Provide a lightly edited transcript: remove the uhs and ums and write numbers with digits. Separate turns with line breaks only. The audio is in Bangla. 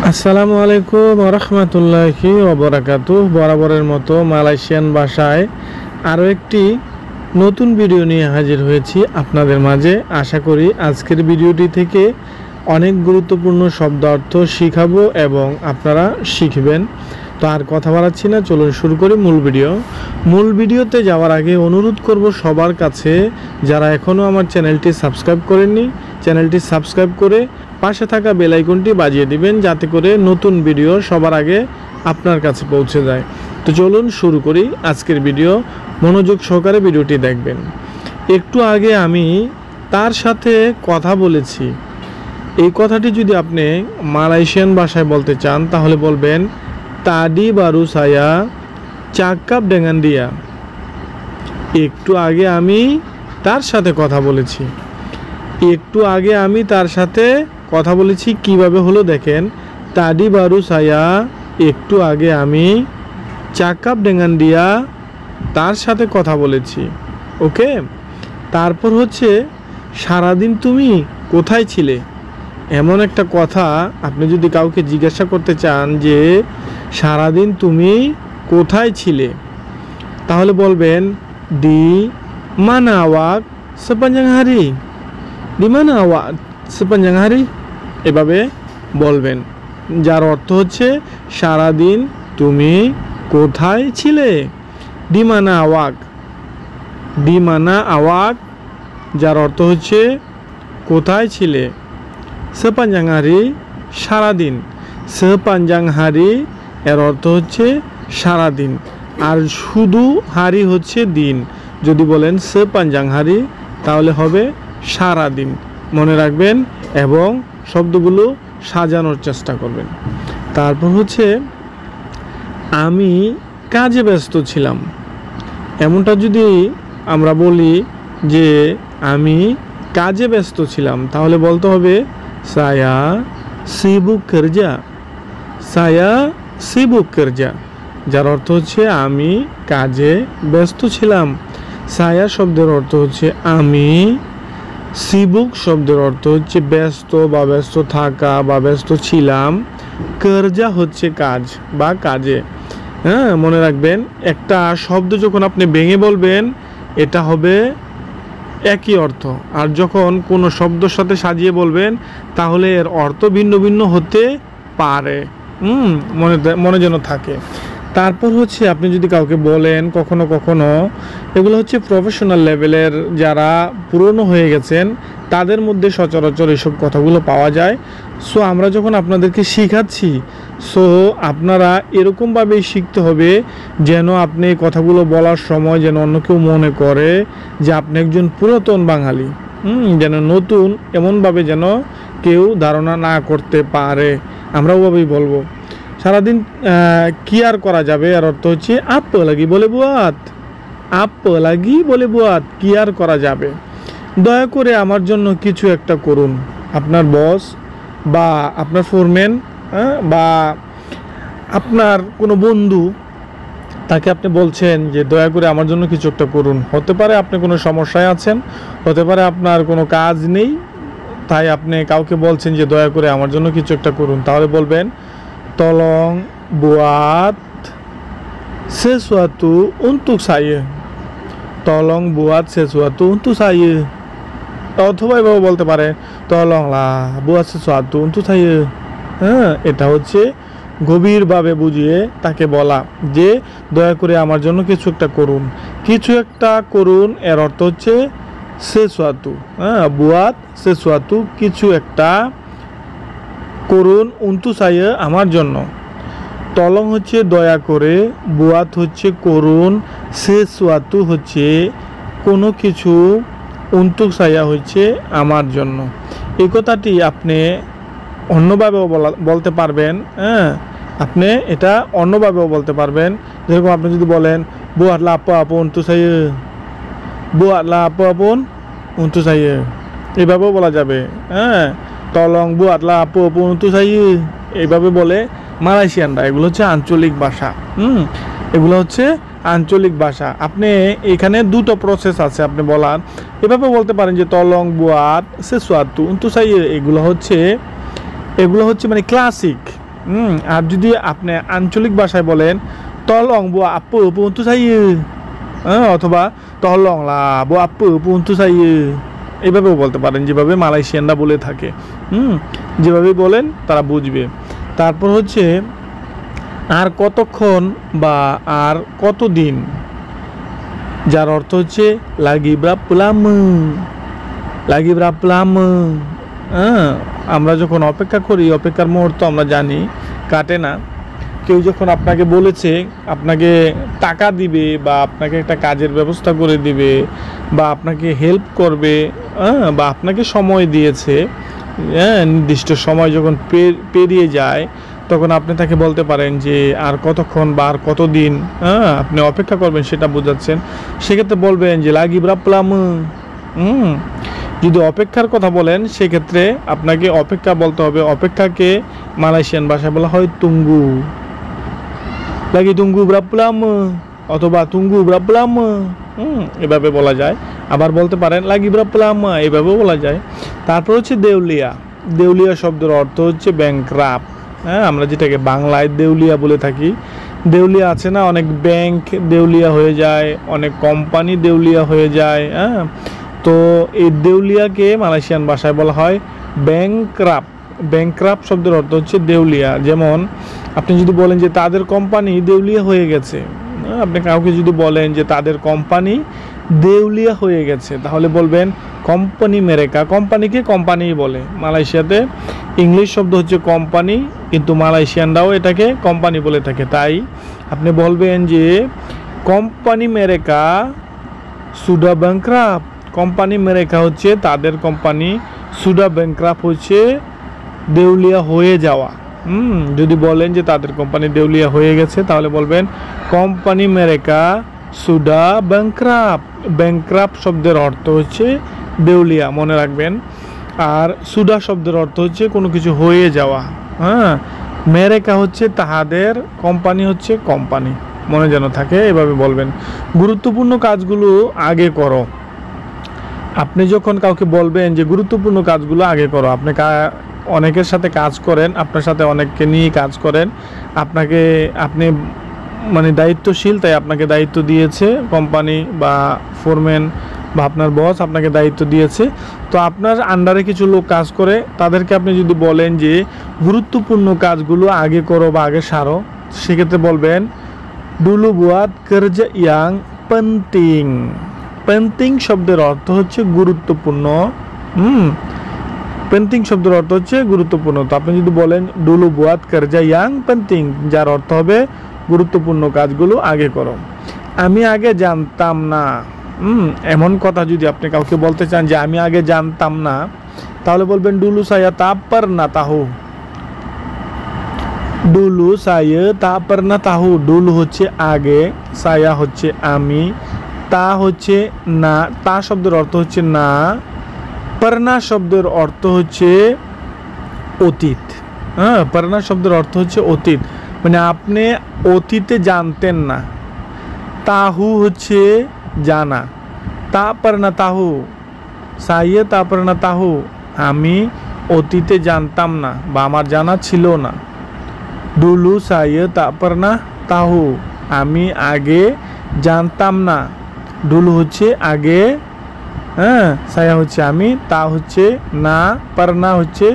আসসালামু আলাইকুম ওয়া রাহমাতুল্লাহি ওয়া বারাকাতুহু। বরাবরের মতো মালয়েশিয়ান ভাষায় আরও একটি নতুন ভিডিও নিয়ে হাজির হয়েছি আপনাদের মাঝে। আশা করি আজকের ভিডিওটি থেকে অনেক গুরুত্বপূর্ণ শব্দার্থ শিখাবো এবং আপনারা শিখবেন। তো আর কথা বাড়াচ্ছি না, চলুন শুরু করি মূল ভিডিওতে যাওয়ার আগে অনুরোধ করব সবার কাছে, যারা এখনও আমার চ্যানেলটি সাবস্ক্রাইব করেননি, চ্যানেলটি সাবস্ক্রাইব করে পাশে থাকা বেল আইকনটি বাজিয়ে দিবেন, যাতে করে নতুন ভিডিও সবার আগে আপনার কাছে পৌঁছে যায়। তো চলুন শুরু করি আজকের ভিডিও। মনোযোগ সহকারে ভিডিওটি দেখবেন। একটু আগে আমি তার সাথে কথা বলেছি। এই কথাটি যদি আপনি মালয়েশিয়ান ভাষায় বলতে চান তাহলে বলবেন তাডি বারু সায়া চাক্কাপ ডেঙ্গান দিয়া। একটু আগে আমি তার সাথে কথা বলেছি। একটু আগে আমি তার সাথে কথা বলেছি কিভাবে হলো দেখেন। তাডি বারু সায়া, একটু আগে আমি চাক্কাপ ডেঙ্গান দিয়া তার সাথে কথা বলেছি। ওকে, তারপর হচ্ছে সারাদিন তুমি কোথায় ছিলে। এমন একটা কথা আপনি যদি কাউকে জিজ্ঞাসা করতে চান যে সারাদিন তুমি কোথায় ছিলে, তাহলে বলবেন দি মানা আওয়াক সেপাঞ্জাং হারি, দি মানা আওয়াক সেপাঞ্জাং হারি, এভাবে বলবেন, যার অর্থ হচ্ছে সারাদিন তুমি কোথায় ছিলে। ডিমানা আওয়াক, ডিমানা আওয়াক, যার অর্থ হচ্ছে কোথায় ছিলে। সেপাঞ্জাং হারি, সারাদিন। সেপাঞ্জাং হারি এর অর্থ হচ্ছে সারাদিন, আর শুধু হারি হচ্ছে দিন। যদি বলেন সেপাঞ্জাং হারি তাহলে হবে সারাদিন। মনে রাখবেন এবং শব্দগুলো সাজানোর চেষ্টা করবেন। তারপর হচ্ছে আমি কাজে ব্যস্ত ছিলাম। এমনটা যদি আমরা বলি যে আমি কাজে ব্যস্ত ছিলাম, তাহলে বলতে হবে সায়া সিবুক কেরজা, সায়া সিবুক কেরজা, যার অর্থ হচ্ছে আমি কাজে ব্যস্ত ছিলাম। সায়া শব্দের অর্থ হচ্ছে আমি, সিবুক শব্দের অর্থ হচ্ছে ব্যস্ত বা ব্যস্ত থাকা বা ব্যস্ত ছিলাম, কেরজা হচ্ছে কাজ বা কাজে। হ্যাঁ, মনে রাখবেন একটা শব্দ যখন আপনি ভেঙে বলবেন এটা হবে একই অর্থ, আর যখন কোনো শব্দের সাথে সাজিয়ে বলবেন তাহলে এর অর্থ ভিন্ন ভিন্ন হতে পারে। মনে যেন থাকে। তারপর হচ্ছে আপনি যদি কাউকে বলেন কখনো কখনো, এগুলো হচ্ছে প্রফেশনাল লেভেলের, যারা পুরনো হয়ে গেছেন তাদের মধ্যে সচরাচর এসব কথাগুলো পাওয়া যায়। সো আমরা যখন আপনাদেরকে শিখাচ্ছি, সো আপনারা এরকমভাবেই শিখতে হবে যেন আপনি কথাগুলো বলার সময় যেন অন্য কেউ মনে করে যে আপনি একজন পুরাতন বাঙালি, যেন নতুন এমনভাবে যেন কেউ ধারণা না করতে পারে। আমরা ওভাবেই বলবো। সারাদিন কি আর করা যাবে, আর অর্থ হচ্ছে আপ লাগি বলে বুয়াত, আপ লাগি বলে বুয়াত, কি আর করা যাবে। দয়া করে আমার জন্য কিছু একটা করুন। আপনার বস বা আপনার ফোরম্যান বা আপনার কোনো বন্ধু, তাকে আপনি বলছেন যে দয়া করে আমার জন্য কিছু একটা করুন। হতে পারে আপনি কোনো সমস্যায় আছেন, হতে পারে আপনার কোনো কাজ নেই, তাই আপনি কাউকে বলছেন যে দয়া করে আমার জন্য কিছু একটা করুন। তাহলে বলবেন tolong buat sesuatu untuk saya, tolong buat sesuatu untuk saya। অথবা এভাবে বলতে পারেন tolonglah buat sesuatu untuk saya। হ্যাঁ, এটা হচ্ছে গভীরভাবে বুঝিয়ে তাকে বলা যে দয়া করে আমার জন্য কিছু একটা করুন। কিছু একটা করুন এর অর্থ হচ্ছে sesuatu। হ্যাঁ, buat sesuatu, কিছু একটা করুন, উন্তু সাইয়া আমার জন্য। তলং হচ্ছে দয়া করে, বুয়াত হচ্ছে করুন, সেসওয়াতু হচ্ছে কোনো কিছু, উন্তুক সাইয়া হচ্ছে আমার জন্য। এই কথাটি আপনি অন্যভাবেও বলতে পারবেন। হ্যাঁ, আপনি এটা অন্যভাবেও বলতে পারবেন। যেরকম আপনি যদি বলেন বুয়াতলা আপা আপন উন্তু সাইয়া, বুয়াতলা আপা আপন উন্তু সাইয়া, এভাবেও বলা যাবে। হ্যাঁ, তলং বুয়াতলা আপু আপু উন্তু সাইয়া, এইভাবে বলে মালয়েশিয়ানরা। এগুলো হচ্ছে আঞ্চলিক ভাষা। এগুলো হচ্ছে আঞ্চলিক ভাষা। আপনি এখানে দুটো প্রসেস আছে আপনি বলার। এভাবে বলতে পারেন যে তলং বুয়াত সেসওয়াতু উন্তু সাইয়া, এগুলো হচ্ছে মানে ক্লাসিক। আর যদি আপনি আঞ্চলিক ভাষায় বলেন তলং বো আপু পুন্তু সাইয়ে, অথবা তলং লা বো আপু পুন্তু সাইয়ে, এইভাবেও বলতে পারেন, যেভাবে মালয়েশিয়ানরা বলে থাকে। যেভাবে বলেন তারা বুঝবে। তারপর হচ্ছে আর কতক্ষণ বা আর কতদিন, যার অর্থ হচ্ছে লাগি ব্রাপলাম। আমরা যখন অপেক্ষা করি, অপেক্ষার মুহূর্ত আমরা জানি কাটে না। কেউ যখন আপনাকে বলেছে আপনাকে টাকা দিবে বা আপনাকে একটা কাজের ব্যবস্থা করে দিবে বা আপনাকে হেল্প করবে, বা আপনাকে সময় দিয়েছে, নির্দিষ্ট সময় যখন পেরিয়ে যায়, তখন আপনি তাকে বলতে পারেন যে আর কতক্ষণ বা আর কতদিন আপনি অপেক্ষা করবেন, সেটা বোঝাচ্ছেন। সেক্ষেত্রে বলবেন যে লাগি ব্রাপলাম। যদি অপেক্ষার কথা বলেন, সেক্ষেত্রে আপনাকে অপেক্ষা বলতে হবে। অপেক্ষাকে মালয়েশিয়ান ভাষায় বলা হয় তুঙ্গু, লাগি তুঙ্গু ব্রাপলাম, অথবা তুঙ্গু ব্রাপলাম, এভাবে বলা যায়। আবার বলতে পারেন লাগি ব্রাপলাম, এভাবেও বলা যায়। তারপর হচ্ছে দেউলিয়া। দেউলিয়া শব্দের অর্থ হচ্ছে ব্যাংক্রাফট। আমরা যেটাকে বাংলায় দেউলিয়া বলে থাকি। দেউলিয়া আছে না, অনেক ব্যাংক দেউলিয়া হয়ে যায়, অনেক কোম্পানি দেউলিয়া হয়ে যায়। তো এই দেউলিয়াকে মালয়েশিয়ান ভাষায় বলা হয় ব্যাংক্রাফট। ব্যাংক্রাফট শব্দের অর্থ হচ্ছে দেউলিয়া। যেমন আপনি যদি বলেন যে তাদের কোম্পানি দেউলিয়া হয়ে গেছে, আপনি কাউকে যদি বলেন যে তাদের কোম্পানি দেউলিয়া হয়ে গেছে, তাহলে বলবেন কোম্পানি মেরেকা। কোম্পানিকে কোম্পানি বলে। মালয়েশিয়াতে ইংলিশ শব্দ হচ্ছে কোম্পানি, কিন্তু মালয়েশিয়ানরাও এটাকে কোম্পানি বলে থাকে। তাই আপনি বলবেন যে কোম্পানি মেরেকা সুডা ব্যাংক্রাফট। কোম্পানি মেরেকা হচ্ছে তাদের কোম্পানি, সুডা ব্যাংক্রাফট হচ্ছে দেউলিয়া হয়ে যাওয়া। যদি বলেন যে তাদের কোম্পানি দেউলিয়া হয়ে গেছে, তাহলে বলবেন কোম্পানি মেরেকা সুডা ব্যাংক্রাফট। ব্যাংক্রাফট শব্দের অর্থ হচ্ছে দেউলিয়া, মনে রাখবেন। আর সুডা শব্দের অর্থ হচ্ছে কোনো কিছু হয়ে যাওয়া। মেরেকা হচ্ছে তাহাদের, কোম্পানি হচ্ছে কোম্পানি, মনে যেন থাকে, এভাবে বলবেন। গুরুত্বপূর্ণ কাজগুলো আগে করো। আপনি যখন কাউকে বলবেন যে গুরুত্বপূর্ণ কাজগুলো আগে করো, আপনি অনেকের সাথে কাজ করেন, আপনার সাথে অনেককে নিয়ে কাজ করেন, আপনি মানে দায়িত্বশীল, তাই আপনাকে দায়িত্ব দিয়েছে কোম্পানি বা ফোরম্যান বা আপনার বস আপনাকে দায়িত্ব দিয়েছে। তো আপনার আন্ডারে কিছু লোক কাজ করে, তাদেরকে আপনি যদি বলেন যে গুরুত্বপূর্ণ কাজগুলো আগে করো বা আগে সারো, সেক্ষেত্রে বলবেন ডুলু বুয়াত কার্জা ইয়াং পেন্টিং। পেন্টিং শব্দের অর্থ হচ্ছে গুরুত্বপূর্ণ। পেন্টিং শব্দের অর্থ হচ্ছে গুরুত্বপূর্ণ। তো আপনি যদি বলেন ডুলু বুয়াত কার্জা ইয়াং পেন্টিং, যার অর্থ হবে গুরুত্বপূর্ণ কাজগুলো আগে করো। আমি আগে জানতাম না, এমন কথা যদি আপনি কাউকে বলতে চান যে আমি আগে জানতাম না, তাহলে বলবেন ডুলু সায়া তা পার না তাহু। ডুলু সায়া তা পার না তাহু। ডুলু হচ্ছে আগে, সায়া হচ্ছে আমি, তা হচ্ছে না, তা শব্দের অর্থ হচ্ছে না, পারনা শব্দের অর্থ হচ্ছে অতীত। পারনা শব্দের অর্থ হচ্ছে অতীত, মানে আপনি অতীতে জানতেন না। তাহু হচ্ছে জানা, তা পারনা তাহু, সাইয়ে তা পারনা তাহু, আমি অতীতে জানতাম না বা আমার জানা ছিল না। ডুলু সাইয়ে তা পারনা তাহু, আমি আগে জানতাম না। ডুলু হচ্ছে আগে, সায়া হচ্ছে আমি, তা হচ্ছে না, পারনা হচ্ছে